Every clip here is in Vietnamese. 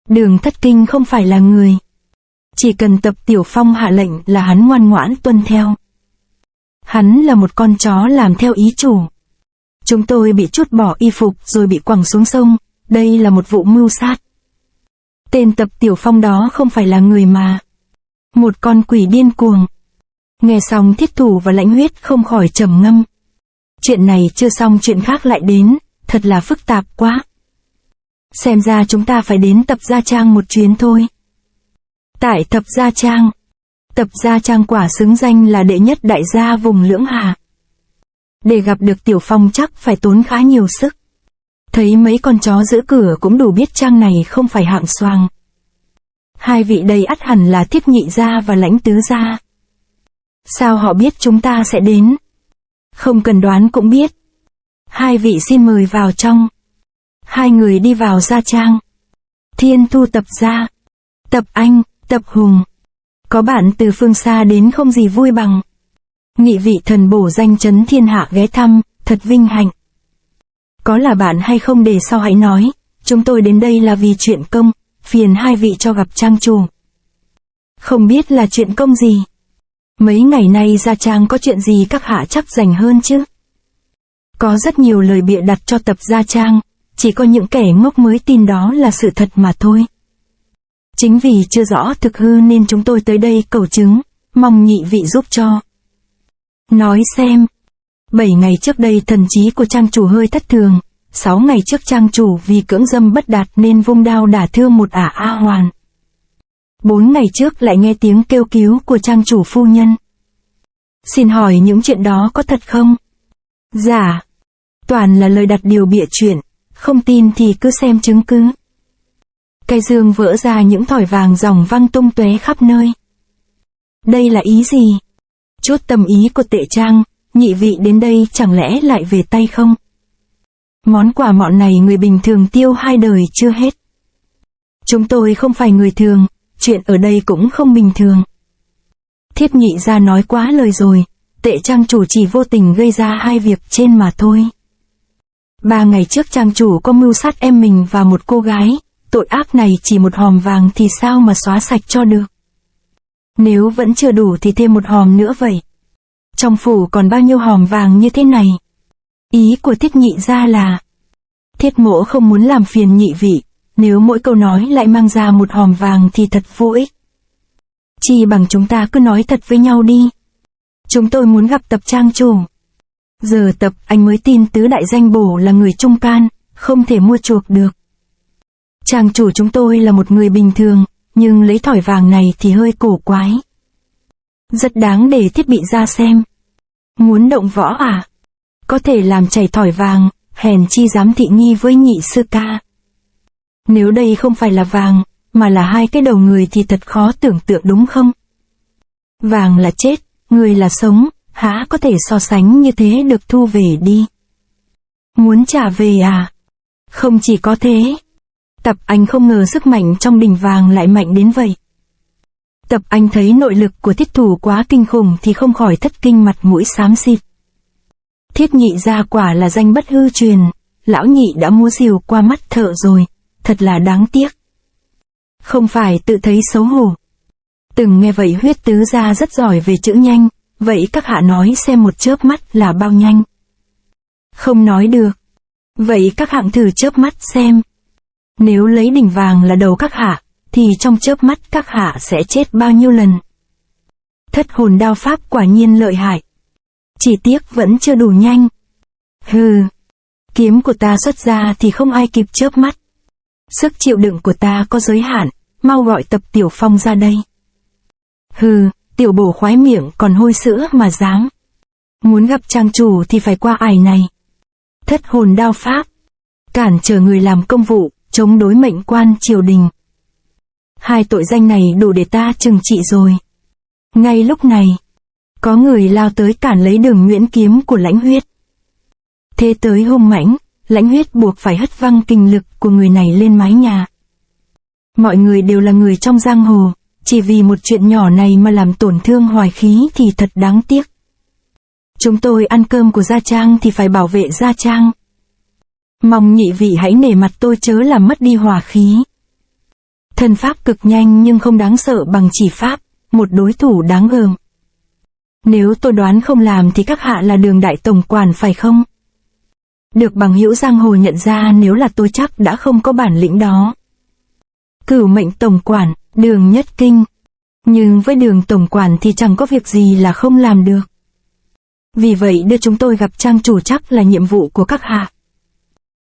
Đường Thất Kinh không phải là người. Chỉ cần Tập Tiểu Phong hạ lệnh là hắn ngoan ngoãn tuân theo. Hắn là một con chó làm theo ý chủ. Chúng tôi bị trút bỏ y phục rồi bị quẳng xuống sông, đây là một vụ mưu sát. Tên Tập Tiểu Phong đó không phải là người mà. Một con quỷ điên cuồng. Nghe xong Thiết Thủ và Lãnh Huyết không khỏi trầm ngâm. Chuyện này chưa xong chuyện khác lại đến, thật là phức tạp quá. Xem ra chúng ta phải đến Tập Gia Trang một chuyến thôi. Tại Tập Gia Trang. Tập Gia Trang quả xứng danh là đệ nhất đại gia vùng Lưỡng Hà. Để gặp được Tiểu Phong chắc phải tốn khá nhiều sức. Thấy mấy con chó giữ cửa cũng đủ biết trang này không phải hạng xoàng. Hai vị đây ắt hẳn là Thiết Nhị gia và Lãnh Tứ gia. Sao họ biết chúng ta sẽ đến? Không cần đoán cũng biết. Hai vị xin mời vào trong. Hai người đi vào Gia Trang. Thiên Thu Tập gia. Tập Anh, Tập Hùng. Có bạn từ phương xa đến không gì vui bằng. Nghị vị thần bổ danh chấn thiên hạ ghé thăm, thật vinh hạnh. Có là bạn hay không để sau hãy nói, chúng tôi đến đây là vì chuyện công, phiền hai vị cho gặp trang chủ. Không biết là chuyện công gì? Mấy ngày nay Gia Trang có chuyện gì các hạ chắc rành hơn chứ? Có rất nhiều lời bịa đặt cho Tập Gia Trang, chỉ có những kẻ ngốc mới tin đó là sự thật mà thôi. Chính vì chưa rõ thực hư nên chúng tôi tới đây cầu chứng, mong nhị vị giúp cho. Nói xem. 7 ngày trước đây thần trí của trang chủ hơi thất thường, 6 ngày trước trang chủ vì cưỡng dâm bất đạt nên vung đao đả thương một ả A Hoàn. 4 ngày trước lại nghe tiếng kêu cứu của trang chủ phu nhân. Xin hỏi những chuyện đó có thật không? Dạ. Toàn là lời đặt điều bịa chuyện, không tin thì cứ xem chứng cứ. Cây dương vỡ ra những thỏi vàng ròng văng tung tóe khắp nơi. Đây là ý gì? Chút tâm ý của Tệ Trang, nhị vị đến đây chẳng lẽ lại về tay không? Món quà mọn này người bình thường tiêu 2 đời chưa hết. Chúng tôi không phải người thường, chuyện ở đây cũng không bình thường. Thiết Nhị gia nói quá lời rồi, Tệ Trang chủ chỉ vô tình gây ra 2 việc trên mà thôi. 3 ngày trước trang chủ có mưu sát em mình và một cô gái, tội ác này chỉ một hòm vàng thì sao mà xóa sạch cho được. Nếu vẫn chưa đủ thì thêm một hòm nữa vậy. Trong phủ còn bao nhiêu hòm vàng như thế này? Ý của Thiết Nhị gia là, Thiết mỗ không muốn làm phiền nhị vị, nếu mỗi câu nói lại mang ra một hòm vàng thì thật vô ích. Chi bằng chúng ta cứ nói thật với nhau đi. Chúng tôi muốn gặp Tập trang chủ. Giờ Tập Anh mới tin tứ đại danh bổ là người trung can, không thể mua chuộc được. Trang chủ chúng tôi là một người bình thường, nhưng lấy thỏi vàng này thì hơi cổ quái. Rất đáng để thiết bị ra xem. Muốn động võ à? Có thể làm chảy thỏi vàng, hèn chi dám thị nghi với nhị sư ca. Nếu đây không phải là vàng, mà là 2 cái đầu người thì thật khó tưởng tượng đúng không? Vàng là chết, người là sống, há có thể so sánh như thế được thu về đi. Muốn trả về à? Không chỉ có thế. Tập Anh không ngờ sức mạnh trong đỉnh vàng lại mạnh đến vậy. Tập Anh thấy nội lực của Thiết Thủ quá kinh khủng thì không khỏi thất kinh, mặt mũi xám xịt. Thiết Nhị gia quả là danh bất hư truyền, lão nhị đã múa rìu qua mắt thợ rồi, thật là đáng tiếc. Không phải tự thấy xấu hổ. Từng nghe vậy Huyết tứ gia rất giỏi về chữ nhanh, vậy các hạ nói xem một chớp mắt là bao nhanh? Không nói được. Vậy các hạng thử chớp mắt xem. Nếu lấy đỉnh vàng là đầu các hạ, thì trong chớp mắt các hạ sẽ chết bao nhiêu lần? Thất hồn đao pháp quả nhiên lợi hại. Chỉ tiếc vẫn chưa đủ nhanh. Hừ, kiếm của ta xuất ra thì không ai kịp chớp mắt. Sức chịu đựng của ta có giới hạn, mau gọi Tập Tiểu Phong ra đây. Hừ, tiểu bổ khoái miệng còn hôi sữa mà dám. Muốn gặp trang chủ thì phải qua ải này. Thất hồn đao pháp, cản trở người làm công vụ, chống đối mệnh quan triều đình. 2 tội danh này đủ để ta trừng trị rồi. Ngay lúc này, có người lao tới cản lấy đường nhuyễn kiếm của Lãnh Huyết. Thế tới hung mãnh, Lãnh Huyết buộc phải hất văng kình lực của người này lên mái nhà. Mọi người đều là người trong giang hồ, chỉ vì một chuyện nhỏ này mà làm tổn thương hoài khí thì thật đáng tiếc. Chúng tôi ăn cơm của Gia Trang thì phải bảo vệ Gia Trang. Mong nhị vị hãy nể mặt tôi chớ làm mất đi hòa khí. Thân pháp cực nhanh nhưng không đáng sợ bằng chỉ pháp, một đối thủ đáng gờm. Nếu tôi đoán không làm thì các hạ là Đường đại tổng quản phải không? Được bằng hữu giang hồ nhận ra nếu là tôi chắc đã không có bản lĩnh đó. Cửu mệnh tổng quản, Đường Nhất Kinh. Nhưng với Đường tổng quản thì chẳng có việc gì là không làm được. Vì vậy đưa chúng tôi gặp trang chủ chắc là nhiệm vụ của các hạ.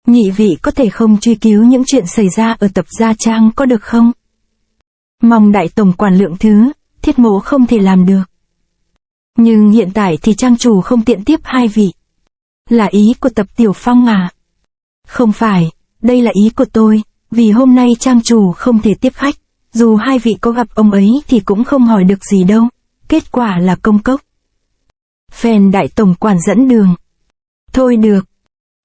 Nhị vị có thể không truy cứu những chuyện xảy ra ở tập gia trang có được không? Mong đại tổng quản lượng thứ, Thiết Mỗ không thể làm được. Nhưng hiện tại thì trang chủ không tiện tiếp hai vị. Là ý của Tập Tiểu Phong à? Không phải, đây là ý của tôi, vì hôm nay trang chủ không thể tiếp khách, dù hai vị có gặp ông ấy thì cũng không hỏi được gì đâu, kết quả là công cốc. Phèn đại tổng quản dẫn đường. Thôi được.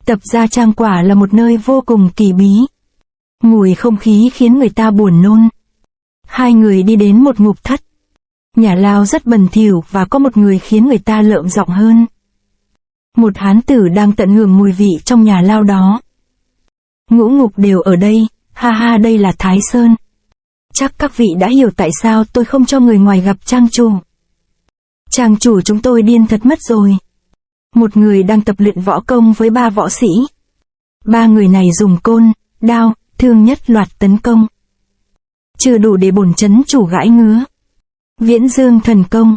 Tập gia trang quả là một nơi vô cùng kỳ bí. Mùi không khí khiến người ta buồn nôn. Hai người đi đến một ngục thất. Nhà lao rất bẩn thỉu và có một người khiến người ta lợm giọng hơn. Một hán tử đang tận hưởng mùi vị trong nhà lao đó. Ngũ ngục đều ở đây, ha ha, đây là Thái Sơn. Chắc các vị đã hiểu tại sao tôi không cho người ngoài gặp trang chủ. Trang chủ chúng tôi điên thật mất rồi. Một người đang tập luyện võ công với ba võ sĩ. Ba người này dùng côn, đao, thương nhất loạt tấn công. Chưa đủ để bổn chấn chủ gãi ngứa. Viễn dương thần công.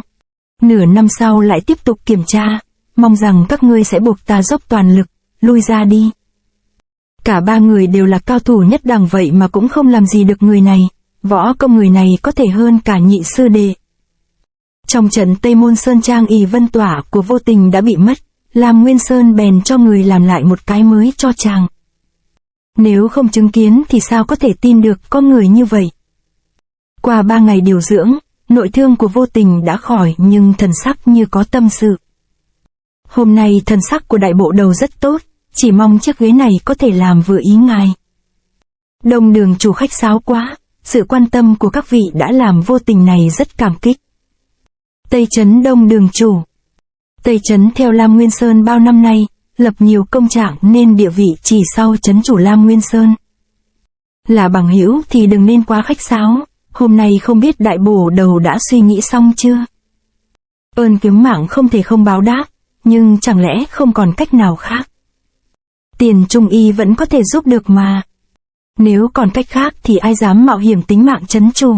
Nửa năm sau lại tiếp tục kiểm tra, mong rằng các ngươi sẽ buộc ta dốc toàn lực, lui ra đi. Cả ba người đều là cao thủ nhất đẳng vậy mà cũng không làm gì được người này, võ công người này có thể hơn cả nhị sư đệ. Trong trận Tây Môn Sơn Trang ỷ vân tỏa của Vô Tình đã bị mất, Lam Nguyên Sơn bèn cho người làm lại một cái mới cho chàng. Nếu không chứng kiến thì sao có thể tin được có người như vậy. Qua 3 ngày điều dưỡng, nội thương của Vô Tình đã khỏi nhưng thần sắc như có tâm sự. Hôm nay thần sắc của đại bộ đầu rất tốt, chỉ mong chiếc ghế này có thể làm vừa ý ngài. Đông Đường chủ khách sáo quá, sự quan tâm của các vị đã làm Vô Tình này rất cảm kích. Tây Trấn Đông Đường chủ. Tây Trấn theo Lam Nguyên Sơn bao năm nay, lập nhiều công trạng nên địa vị chỉ sau trấn chủ Lam Nguyên Sơn. Là bằng hữu thì đừng nên quá khách sáo, hôm nay không biết đại bổ đầu đã suy nghĩ xong chưa? Ơn kiếm mạng không thể không báo đáp, nhưng chẳng lẽ không còn cách nào khác? Tiền Trung Y vẫn có thể giúp được mà. Nếu còn cách khác thì ai dám mạo hiểm tính mạng trấn chủ?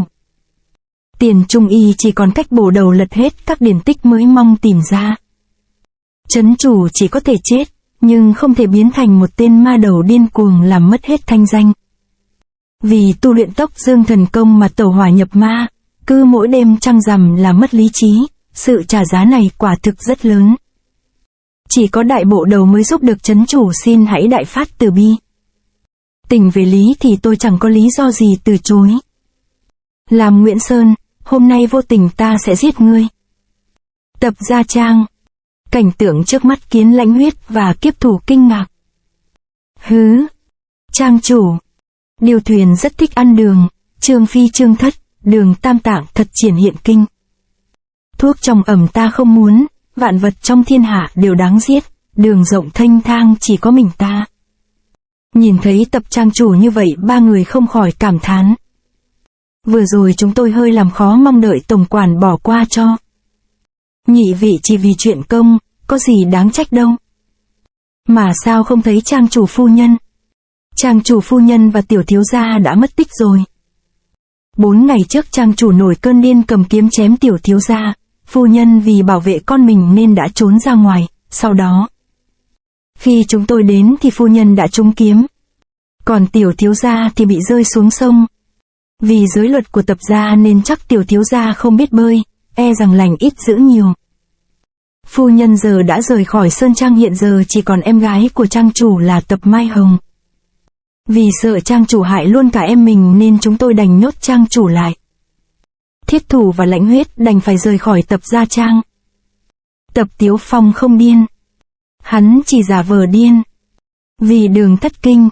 Tiền Trung Y chỉ còn cách bổ đầu lật hết các điển tích mới mong tìm ra. Trấn chủ chỉ có thể chết, nhưng không thể biến thành một tên ma đầu điên cuồng làm mất hết thanh danh. Vì tu luyện Tốc Dương thần công mà tẩu hỏa nhập ma, cứ mỗi đêm trăng rằm là mất lý trí, sự trả giá này quả thực rất lớn. Chỉ có đại bộ đầu mới giúp được trấn chủ, xin hãy đại phát từ bi. Tình về lý thì tôi chẳng có lý do gì từ chối. Làm Nguyễn Sơn, hôm nay Vô Tình ta sẽ giết ngươi. Tập gia trang. Cảnh tượng trước mắt khiến Lãnh Huyết và Kiếp Thủ kinh ngạc. Hứ. Trang chủ. Điều thuyền rất thích ăn đường, Trương Phi Trương Thất, Đường Tam Tạng thật triển hiện kinh. Thuốc trong ẩm ta không muốn, vạn vật trong thiên hạ đều đáng giết, đường rộng thênh thang chỉ có mình ta. Nhìn thấy Tập trang chủ như vậy, ba người không khỏi cảm thán. Vừa rồi chúng tôi hơi làm khó, mong đợi tổng quản bỏ qua cho. Nhị vị chỉ vì chuyện công, có gì đáng trách đâu. Mà sao không thấy trang chủ phu nhân? Trang chủ phu nhân và tiểu thiếu gia đã mất tích rồi. 4 ngày trước trang chủ nổi cơn điên cầm kiếm chém tiểu thiếu gia, phu nhân vì bảo vệ con mình nên đã trốn ra ngoài, sau đó. Khi chúng tôi đến thì phu nhân đã trúng kiếm. Còn tiểu thiếu gia thì bị rơi xuống sông. Vì giới luật của Tập gia nên chắc tiểu thiếu gia không biết bơi, e rằng lành ít dữ nhiều. Phu nhân giờ đã rời khỏi Sơn Trang, hiện giờ chỉ còn em gái của trang chủ là Tập Mai Hồng. Vì sợ trang chủ hại luôn cả em mình nên chúng tôi đành nhốt trang chủ lại. Thiết Thủ và Lãnh Huyết đành phải rời khỏi Tập gia trang. Tập Tiếu Phong không điên. Hắn chỉ giả vờ điên. Vì Đường thất kinh.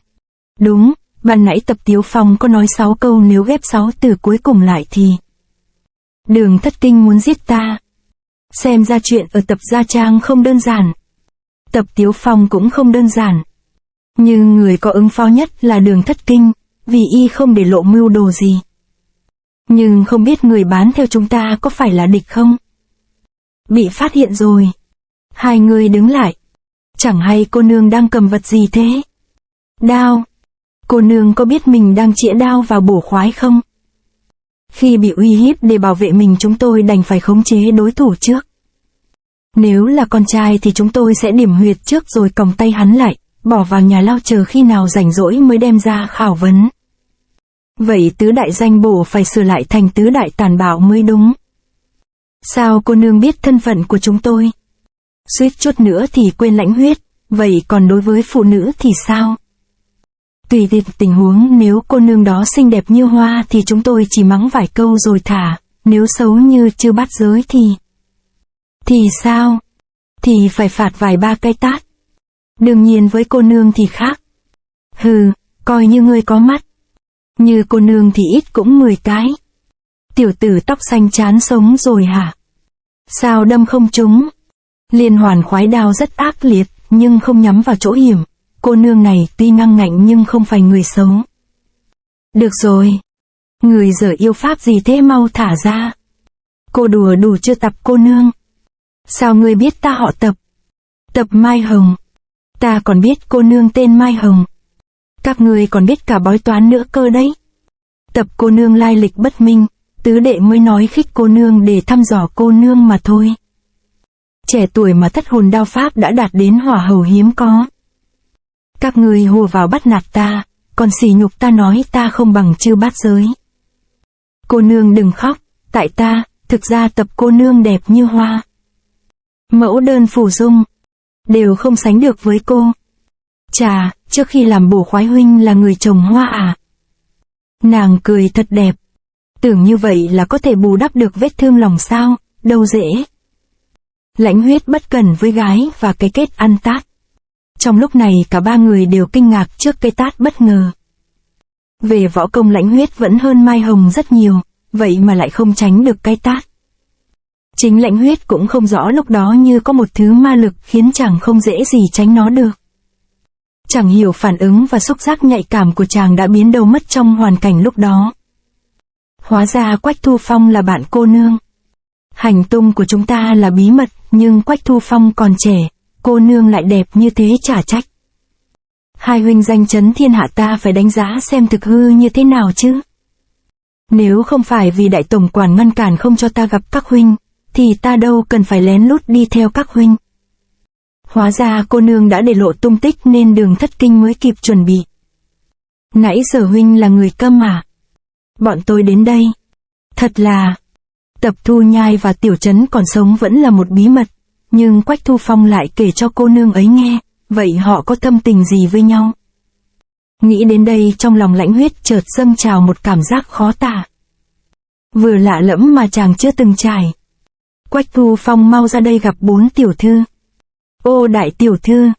Đúng, ban nãy Tập Tiếu Phong có nói 6 câu, nếu ghép 6 từ cuối cùng lại thì Đường thất kinh muốn giết ta. Xem ra chuyện ở Tập gia trang không đơn giản. Tập Tiếu Phong cũng không đơn giản. Nhưng người có ứng phó nhất là Đường thất kinh, vì y không để lộ mưu đồ gì. Nhưng không biết người bán theo chúng ta có phải là địch không? Bị phát hiện rồi. Hai người đứng lại. Chẳng hay cô nương đang cầm vật gì thế? Đao. Cô nương có biết mình đang chĩa đao vào bổ khoái không? Khi bị uy hiếp để bảo vệ mình, chúng tôi đành phải khống chế đối thủ trước. Nếu là con trai thì chúng tôi sẽ điểm huyệt trước rồi còng tay hắn lại, bỏ vào nhà lao chờ khi nào rảnh rỗi mới đem ra khảo vấn. Vậy tứ đại danh bổ phải sửa lại thành tứ đại tàn bạo mới đúng. Sao cô nương biết thân phận của chúng tôi? Suýt chút nữa thì quên Lãnh Huyết, vậy còn đối với phụ nữ thì sao? Tùy tình huống, nếu cô nương đó xinh đẹp như hoa thì chúng tôi chỉ mắng vài câu rồi thả, nếu xấu như Chư Bát Giới thì sao? Thì phải phạt vài ba cái tát. Đương nhiên với cô nương thì khác. Hừ, coi như ngươi có mắt. Như cô nương thì ít cũng 10 cái. Tiểu tử tóc xanh chán sống rồi hả? Sao đâm không trúng? Liên hoàn khoái đao rất ác liệt, nhưng không nhắm vào chỗ hiểm. Cô nương này tuy năng ngạnh nhưng không phải người xấu. Được rồi. Người dở yêu pháp gì thế, mau thả ra. Cô đùa đủ chưa Tập cô nương? Sao ngươi biết ta họ Tập? Tập Mai Hồng. Ta còn biết cô nương tên Mai Hồng. Các ngươi còn biết cả bói toán nữa cơ đấy. Tập cô nương lai lịch bất minh, tứ đệ mới nói khích cô nương để thăm dò cô nương mà thôi. Trẻ tuổi mà thất hồn đao pháp đã đạt đến hỏa hầu hiếm có. Các ngươi hùa vào bắt nạt ta, còn sỉ nhục ta nói ta không bằng Chư Bát Giới. Cô nương đừng khóc, tại ta, thực ra Tập cô nương đẹp như hoa. Mẫu đơn phù dung, đều không sánh được với cô. Chà, trước khi làm bổ khoái huynh là người trồng hoa à? Nàng cười thật đẹp. Tưởng như vậy là có thể bù đắp được vết thương lòng sao, đâu dễ. Lãnh Huyết bất cẩn với gái và cái kết ăn tát. Trong lúc này cả ba người đều kinh ngạc trước cái tát bất ngờ. Về võ công Lãnh Huyết vẫn hơn Mai Hồng rất nhiều, vậy mà lại không tránh được cái tát. Chính Lãnh Huyết cũng không rõ lúc đó như có một thứ ma lực khiến chàng không dễ gì tránh nó được. Chẳng hiểu phản ứng và xúc giác nhạy cảm của chàng đã biến đâu mất trong hoàn cảnh lúc đó. Hóa ra Quách Thu Phong là bạn cô nương. Hành tung của chúng ta là bí mật, nhưng Quách Thu Phong còn trẻ, cô nương lại đẹp như thế chả trách. Hai huynh danh chấn thiên hạ ta phải đánh giá xem thực hư như thế nào chứ. Nếu không phải vì đại tổng quản ngăn cản không cho ta gặp các huynh, thì ta đâu cần phải lén lút đi theo các huynh. Hóa ra cô nương đã để lộ tung tích nên Đường Thất Kinh mới kịp chuẩn bị. Nãy giờ huynh là người câm à? Bọn tôi đến đây. Thật là... Tập Thu Nhai và Tiểu Trấn còn sống vẫn là một bí mật, nhưng Quách Thu Phong lại kể cho cô nương ấy nghe, vậy họ có thâm tình gì với nhau? Nghĩ đến đây trong lòng Lãnh Huyết chợt dâng trào một cảm giác khó tả. Vừa lạ lẫm mà chàng chưa từng trải. Quách Thu Phong mau ra đây gặp 4 tiểu thư. Ô đại tiểu thư.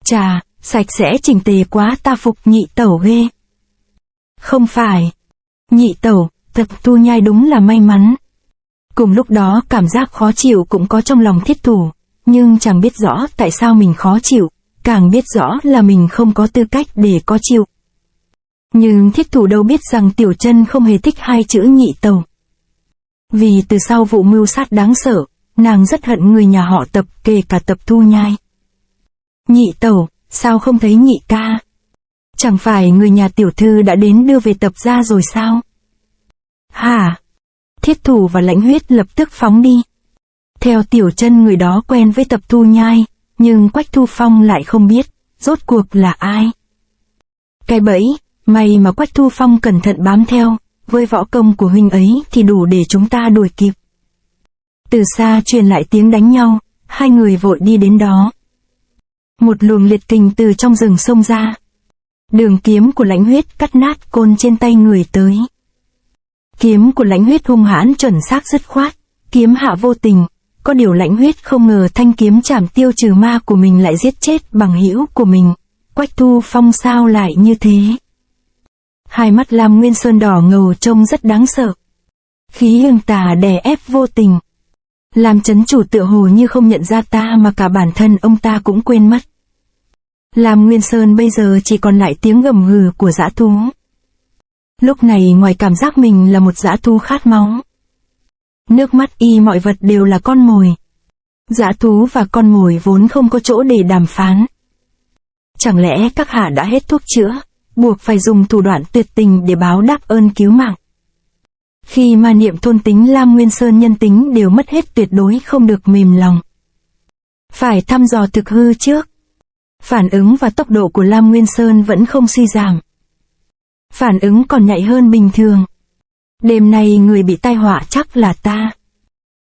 Chà, sạch sẽ chỉnh tề quá, ta phục nhị tẩu ghê. Không phải. Nhị tẩu, Tập Thu Nhai đúng là may mắn. Cùng lúc đó cảm giác khó chịu cũng có trong lòng Thiết Thủ, nhưng chẳng biết rõ tại sao mình khó chịu, càng biết rõ là mình không có tư cách để có chịu. Nhưng Thiết Thủ đâu biết rằng Tiểu Chân không hề thích hai chữ nhị tẩu. Vì từ sau vụ mưu sát đáng sợ, nàng rất hận người nhà họ Tập, kể cả Tập Thu Nhai. Nhị tẩu, sao không thấy nhị ca? Chẳng phải người nhà tiểu thư đã đến đưa về Tập gia rồi sao? Hả? Thiết Thủ và Lãnh Huyết lập tức phóng đi. Theo Tiểu Chân, người đó quen với Tập Thu Nhai, nhưng Quách Thu Phong lại không biết, rốt cuộc là ai. Cái bẫy, may mà Quách Thu Phong cẩn thận bám theo, với võ công của huynh ấy thì đủ để chúng ta đuổi kịp. Từ xa truyền lại tiếng đánh nhau, hai người vội đi đến đó. Một luồng liệt kình từ trong rừng xông ra. Đường kiếm của Lãnh Huyết cắt nát côn trên tay người tới. Kiếm của Lãnh Huyết hung hãn chuẩn xác dứt khoát, kiếm hạ vô tình, có điều Lãnh Huyết không ngờ thanh kiếm chảm tiêu trừ ma của mình lại giết chết bằng hữu của mình. Quách Thu Phong sao lại như thế? Hai mắt Lam Nguyên Sơn đỏ ngầu trông rất đáng sợ. Khí hương tà đè ép vô tình. Làm chấn chủ tựa hồ như không nhận ra ta mà cả bản thân ông ta cũng quên mất. Lam Nguyên Sơn bây giờ chỉ còn lại tiếng gầm gừ của dã thú. Lúc này ngoài cảm giác mình là một dã thú khát máu, nước mắt y mọi vật đều là con mồi. Dã thú và con mồi vốn không có chỗ để đàm phán. Chẳng lẽ các hạ đã hết thuốc chữa, buộc phải dùng thủ đoạn tuyệt tình để báo đáp ơn cứu mạng? Khi ma niệm thôn tính Lam Nguyên Sơn nhân tính đều mất hết, tuyệt đối không được mềm lòng. Phải thăm dò thực hư trước. Phản ứng và tốc độ của Lam Nguyên Sơn vẫn không suy giảm. Phản ứng còn nhạy hơn bình thường. Đêm nay người bị tai họa chắc là ta.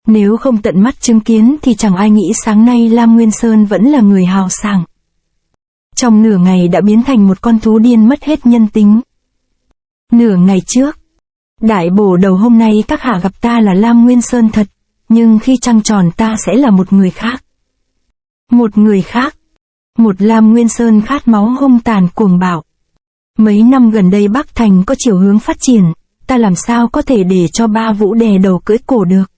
Nếu không tận mắt chứng kiến thì chẳng ai nghĩ sáng nay Lam Nguyên Sơn vẫn là người hào sảng. Trong nửa ngày đã biến thành một con thú điên mất hết nhân tính. Nửa ngày trước, đại bổ đầu hôm nay các hạ gặp ta là Lam Nguyên Sơn thật, nhưng khi trăng tròn ta sẽ là một người khác. Một người khác. Một Lam Nguyên Sơn khát máu hung tàn cuồng bạo. Mấy năm gần đây Bắc Thành có chiều hướng phát triển, ta làm sao có thể để cho ba Vũ đè đầu cưỡi cổ được.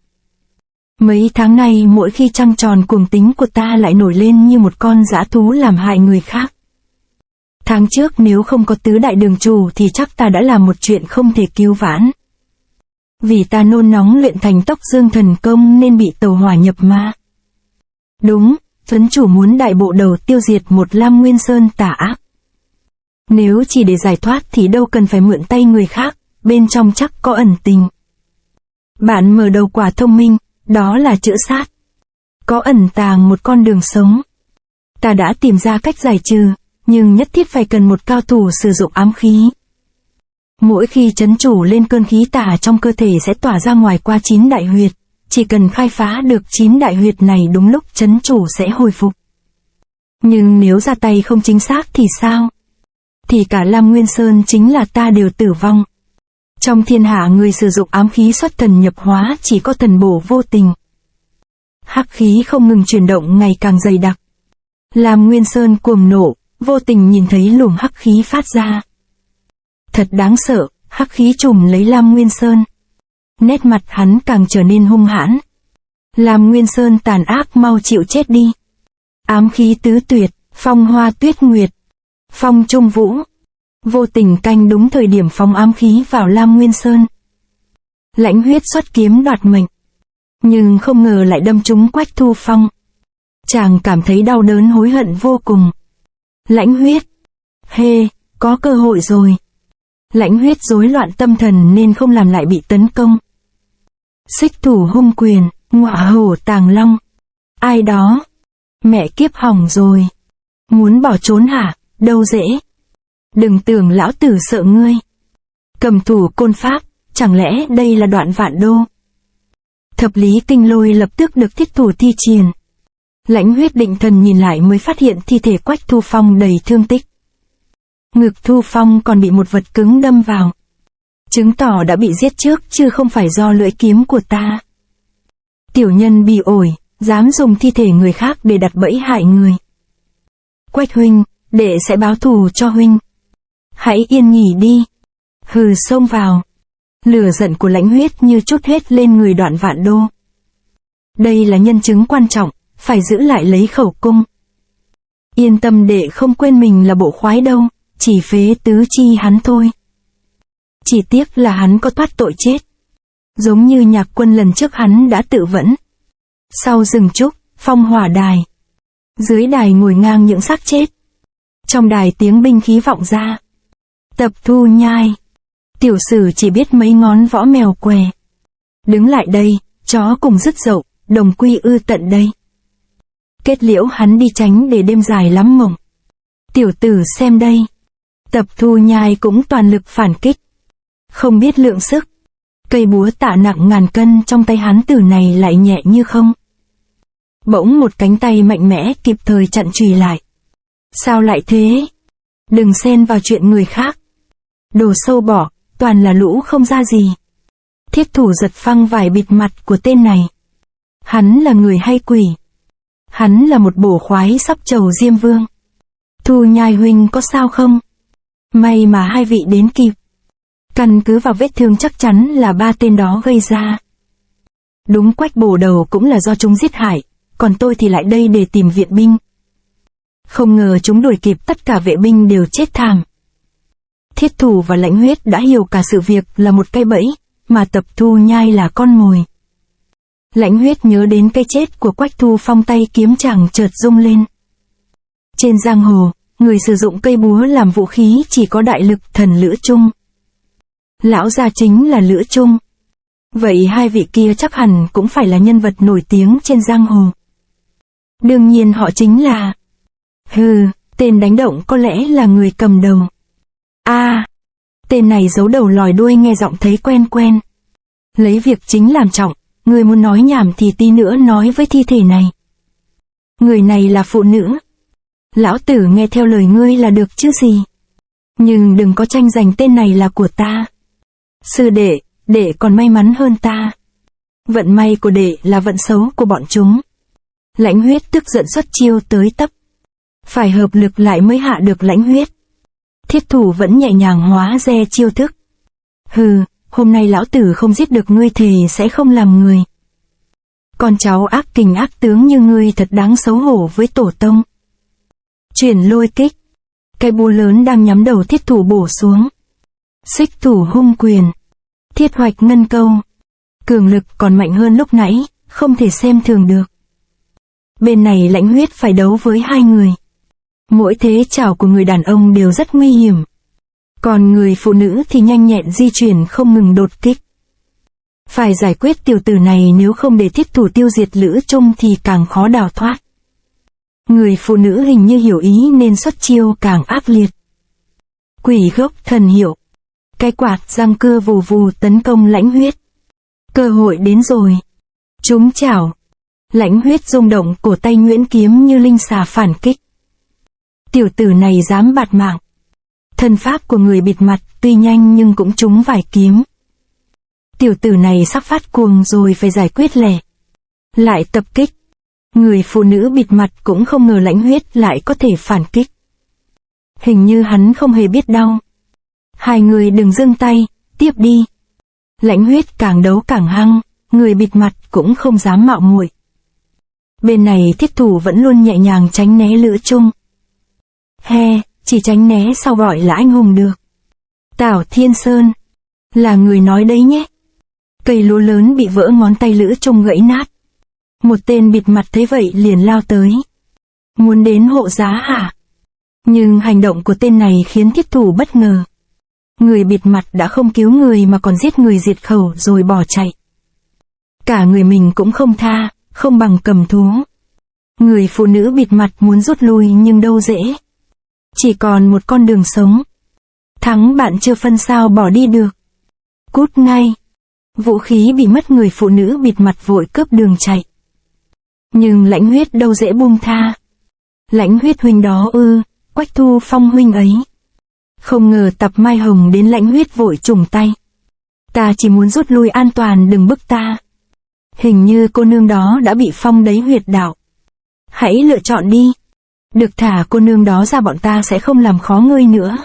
Mấy tháng nay mỗi khi trăng tròn cuồng tính của ta lại nổi lên như một con dã thú làm hại người khác. Tháng trước nếu không có tứ đại đường chủ thì chắc ta đã làm một chuyện không thể cứu vãn. Vì ta nôn nóng luyện thành Tốc Dương Thần Công nên bị tàu hỏa nhập ma. Đúng, Trấn chủ muốn đại bộ đầu tiêu diệt một Lam Nguyên Sơn tà ác. Nếu chỉ để giải thoát thì đâu cần phải mượn tay người khác, bên trong chắc có ẩn tình. Bạn mở đầu quả thông minh, đó là chữa sát. Có ẩn tàng một con đường sống. Ta đã tìm ra cách giải trừ, nhưng nhất thiết phải cần một cao thủ sử dụng ám khí. Mỗi khi trấn chủ lên cơn khí tà trong cơ thể sẽ tỏa ra ngoài qua 9 đại huyệt. Chỉ cần khai phá được 9 đại huyệt này đúng lúc trấn chủ sẽ hồi phục. Nhưng nếu ra tay không chính xác thì sao? Thì cả Lam Nguyên Sơn chính là ta đều tử vong. Trong thiên hạ người sử dụng ám khí xuất thần nhập hóa chỉ có Thần Bổ Vô Tình. Hắc khí không ngừng chuyển động ngày càng dày đặc. Lam Nguyên Sơn cuồng nộ, vô tình nhìn thấy luồng hắc khí phát ra. Thật đáng sợ, hắc khí trùm lấy Lam Nguyên Sơn. Nét mặt hắn càng trở nên hung hãn. Lam Nguyên Sơn tàn ác, mau chịu chết đi. Ám khí tứ tuyệt, phong hoa tuyết nguyệt, phong trung vũ. Vô tình canh đúng thời điểm phóng ám khí vào Lam Nguyên Sơn. Lãnh Huyết xuất kiếm đoạt mệnh, nhưng không ngờ lại đâm trúng Quách Thu Phong. Chàng cảm thấy đau đớn hối hận vô cùng. Lãnh Huyết, có cơ hội rồi. Lãnh Huyết rối loạn tâm thần nên không làm lại bị tấn công. Xích thủ hung quyền, ngọa hổ tàng long. Ai đó? Mẹ kiếp hỏng rồi. Muốn bỏ trốn hả? Đâu dễ. Đừng tưởng lão tử sợ ngươi. Cầm thủ côn pháp, chẳng lẽ đây là Đoạn Vạn Đô? Thập lý kinh lôi lập tức được thiết thủ thi triển. Lãnh Huyết định thần nhìn lại mới phát hiện thi thể Quách Thu Phong đầy thương tích. Ngực Thu Phong còn bị một vật cứng đâm vào. Chứng tỏ đã bị giết trước chứ không phải do lưỡi kiếm của ta. Tiểu nhân bị ổi, dám dùng thi thể người khác để đặt bẫy hại người. Quách huynh, đệ sẽ báo thù cho huynh. Hãy yên nghỉ đi. Hừ, xông vào. Lửa giận của Lãnh Huyết như trút hết lên người Đoạn Vạn Đô. Đây là nhân chứng quan trọng, phải giữ lại lấy khẩu cung. Yên tâm, đệ không quên mình là bộ khoái đâu, chỉ phế tứ chi hắn thôi. Chỉ tiếc là hắn có thoát tội chết. Giống như Nhạc Quân lần trước hắn đã tự vẫn. Sau rừng trúc, phong hỏa đài. Dưới đài ngồi ngang những xác chết. Trong đài tiếng binh khí vọng ra. Tập Thu Nhai. Tiểu sử chỉ biết mấy ngón võ mèo què. Đứng lại đây, chó cùng dứt dậu, đồng quy ư tận đây. Kết liễu hắn đi tránh để đêm dài lắm mộng. Tiểu tử xem đây. Tập Thu Nhai cũng toàn lực phản kích. Không biết lượng sức. Cây búa tạ nặng ngàn cân trong tay hắn tử này lại nhẹ như không. Bỗng một cánh tay mạnh mẽ kịp thời chặn chùy lại. Sao lại thế? Đừng xen vào chuyện người khác. Đồ sâu bọ, toàn là lũ không ra gì. Thiết thủ giật phăng vải bịt mặt của tên này. Hắn là người hay quỷ? Hắn là một bổ khoái sắp chầu Diêm Vương. Thu Nhai huynh có sao không? May mà hai vị đến kịp. Căn cứ vào vết thương chắc chắn là ba tên đó gây ra. Đúng, Quách bổ đầu cũng là do chúng giết hại, còn tôi thì lại đây để tìm viện binh. Không ngờ chúng đuổi kịp, tất cả vệ binh đều chết thảm. Thiết Thủ và Lãnh Huyết đã hiểu cả sự việc là một cái bẫy, mà Tập Thu Nhai là con mồi. Lãnh Huyết nhớ đến cái chết của Quách Thu Phong, tay kiếm chàng chợt rung lên. Trên giang hồ, người sử dụng cây búa làm vũ khí chỉ có đại lực thần Lữ Trung. Lão già chính là Lữ Trung. Vậy hai vị kia chắc hẳn cũng phải là nhân vật nổi tiếng trên giang hồ. Đương nhiên họ chính là... tên đánh động có lẽ là người cầm đầu. Tên này giấu đầu lòi đuôi, nghe giọng thấy quen quen. Lấy việc chính làm trọng, người muốn nói nhảm thì tí nữa nói với thi thể này. Người này là phụ nữ. Lão tử nghe theo lời ngươi là được chứ gì. Nhưng đừng có tranh giành, tên này là của ta. Sư đệ còn may mắn hơn ta. Vận may của đệ là vận xấu của bọn chúng. Lãnh Huyết tức giận xuất chiêu tới tấp. Phải hợp lực lại mới hạ được Lãnh Huyết. Thiết Thủ vẫn nhẹ nhàng hóa re chiêu thức. Hôm nay lão tử không giết được ngươi thề sẽ không làm người. Con cháu ác kình ác tướng như ngươi thật đáng xấu hổ với tổ tông. Chuyển lôi kích. Cái búa lớn đang nhắm đầu Thiết Thủ bổ xuống. Xích thủ hung quyền. Thiết hoạch ngân câu. Cường lực còn mạnh hơn lúc nãy, không thể xem thường được. Bên này Lãnh Huyết phải đấu với hai người. Mỗi thế chảo của người đàn ông đều rất nguy hiểm. Còn người phụ nữ thì nhanh nhẹn di chuyển không ngừng đột kích. Phải giải quyết tiểu tử này, nếu không để Thiết Thủ tiêu diệt Lữ Trung thì càng khó đào thoát. Người phụ nữ hình như hiểu ý nên xuất chiêu càng ác liệt. Quỷ gốc thần hiệu. Cái quạt răng cưa vù vù tấn công Lãnh Huyết. Cơ hội đến rồi. Trúng chảo. Lãnh Huyết rung động, cổ tay nhuyễn kiếm như linh xà phản kích. Tiểu tử này dám bạt mạng. Thân pháp của người bịt mặt tuy nhanh nhưng cũng trúng vài kiếm. Tiểu tử này sắp phát cuồng rồi, phải giải quyết lẻ. Lại tập kích. Người phụ nữ bịt mặt cũng không ngờ Lãnh Huyết lại có thể phản kích. Hình như hắn không hề biết đau. Hai người đừng dừng tay, tiếp đi. Lãnh Huyết càng đấu càng hăng, người bịt mặt cũng không dám mạo muội. Bên này Thiết Thủ vẫn luôn nhẹ nhàng tránh né Lữ Trung. Chỉ tránh né sao gọi là anh hùng được. Tảo Thiên Sơn là người nói đấy nhé. Cây lúa lớn bị vỡ ngón tay Lữ Trung gãy nát. Một tên bịt mặt thấy vậy liền lao tới. Muốn đến hộ giá hả? Nhưng hành động của tên này khiến Thiết Thủ bất ngờ. Người bịt mặt đã không cứu người mà còn giết người diệt khẩu rồi bỏ chạy. Cả người mình cũng không tha, không bằng cầm thú. Người phụ nữ bịt mặt muốn rút lui nhưng đâu dễ. Chỉ còn một con đường sống. Thắng bạn chưa phân sao bỏ đi được. Cút ngay. Vũ khí bị mất, người phụ nữ bịt mặt vội cướp đường chạy. Nhưng Lãnh Huyết đâu dễ buông tha. Lãnh Huyết huynh đó Quách Thu Phong huynh ấy. Không ngờ Tập Mai Hồng đến, Lãnh Huyết vội trùng tay. Ta chỉ muốn rút lui an toàn, đừng bức ta. Hình như cô nương đó đã bị phong đấy huyệt đạo. Hãy lựa chọn đi. Được thả cô nương đó ra, bọn ta sẽ không làm khó ngươi nữa.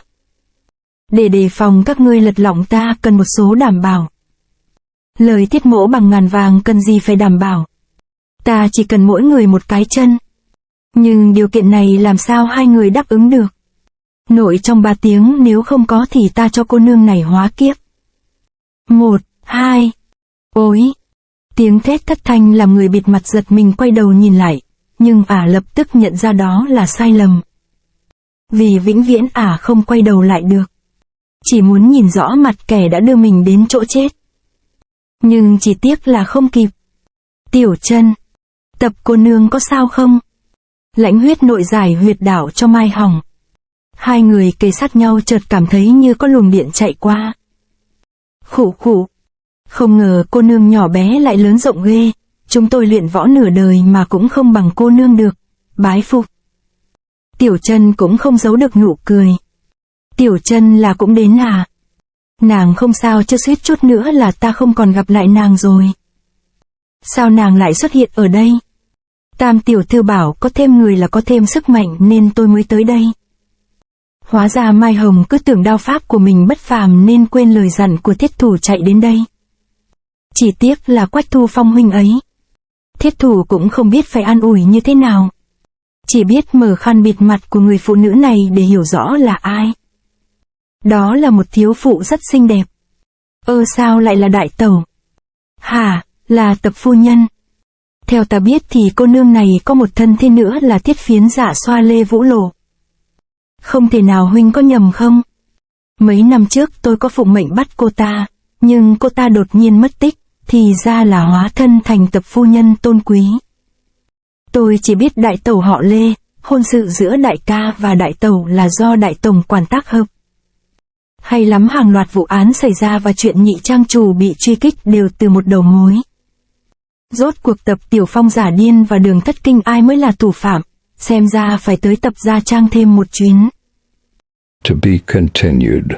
Để đề phòng các ngươi lật lọng ta cần một số đảm bảo. Lời Thiết Mỗ bằng ngàn vàng, cần gì phải đảm bảo. Ta chỉ cần mỗi người một cái chân. Nhưng điều kiện này làm sao hai người đáp ứng được. Nội trong 3 tiếng, nếu không có thì ta cho cô nương này hóa kiếp. 1, 2. Ôi! Tiếng thét thất thanh làm người bịt mặt giật mình quay đầu nhìn lại. Nhưng lập tức nhận ra đó là sai lầm. Vì vĩnh viễn không quay đầu lại được. Chỉ muốn nhìn rõ mặt kẻ đã đưa mình đến chỗ chết. Nhưng chỉ tiếc là không kịp. Tiểu Chân, Tập cô nương có sao không? Lãnh Huyết nội giải huyệt đạo cho Mai Hồng. Hai người kề sát nhau chợt cảm thấy như có luồng điện chạy qua. Khụ khụ. Không ngờ cô nương nhỏ bé lại lớn rộng ghê. Chúng tôi luyện võ nửa đời mà cũng không bằng cô nương được. Bái phục. Tiểu Chân cũng không giấu được nụ cười. Tiểu Chân là cũng đến à? Nàng không sao chứ, suýt chút nữa là ta không còn gặp lại nàng rồi. Sao nàng lại xuất hiện ở đây? Tam tiểu thư bảo có thêm người là có thêm sức mạnh nên tôi mới tới đây. Hóa ra Mai Hồng cứ tưởng đao pháp của mình bất phàm nên quên lời dặn của Thiết Thủ chạy đến đây. Chỉ tiếc là Quách Thu Phong huynh ấy. Thiết Thủ cũng không biết phải an ủi như thế nào. Chỉ biết mở khăn bịt mặt của người phụ nữ này để hiểu rõ là ai. Đó là một thiếu phụ rất xinh đẹp. Sao lại là đại tẩu? Hả, là Tập phu nhân. Theo ta biết thì cô nương này có một thân thế nữa là Thiết Phiến Dạ Xoa Lê Vũ Lộ. Không thể nào huynh có nhầm không? Mấy năm trước tôi có phụng mệnh bắt cô ta, nhưng cô ta đột nhiên mất tích, thì ra là hóa thân thành Tập phu nhân tôn quý. Tôi chỉ biết đại tẩu họ Lê, hôn sự giữa đại ca và đại tẩu là do đại tổng quản tác hợp. Hay lắm, hàng loạt vụ án xảy ra và chuyện nhị trang chủ bị truy kích đều từ một đầu mối. Rốt cuộc Tập Tiểu Phong giả điên và Đường Thất Kinh ai mới là thủ phạm, xem ra phải tới Tập gia trang thêm một chuyến. To be continued.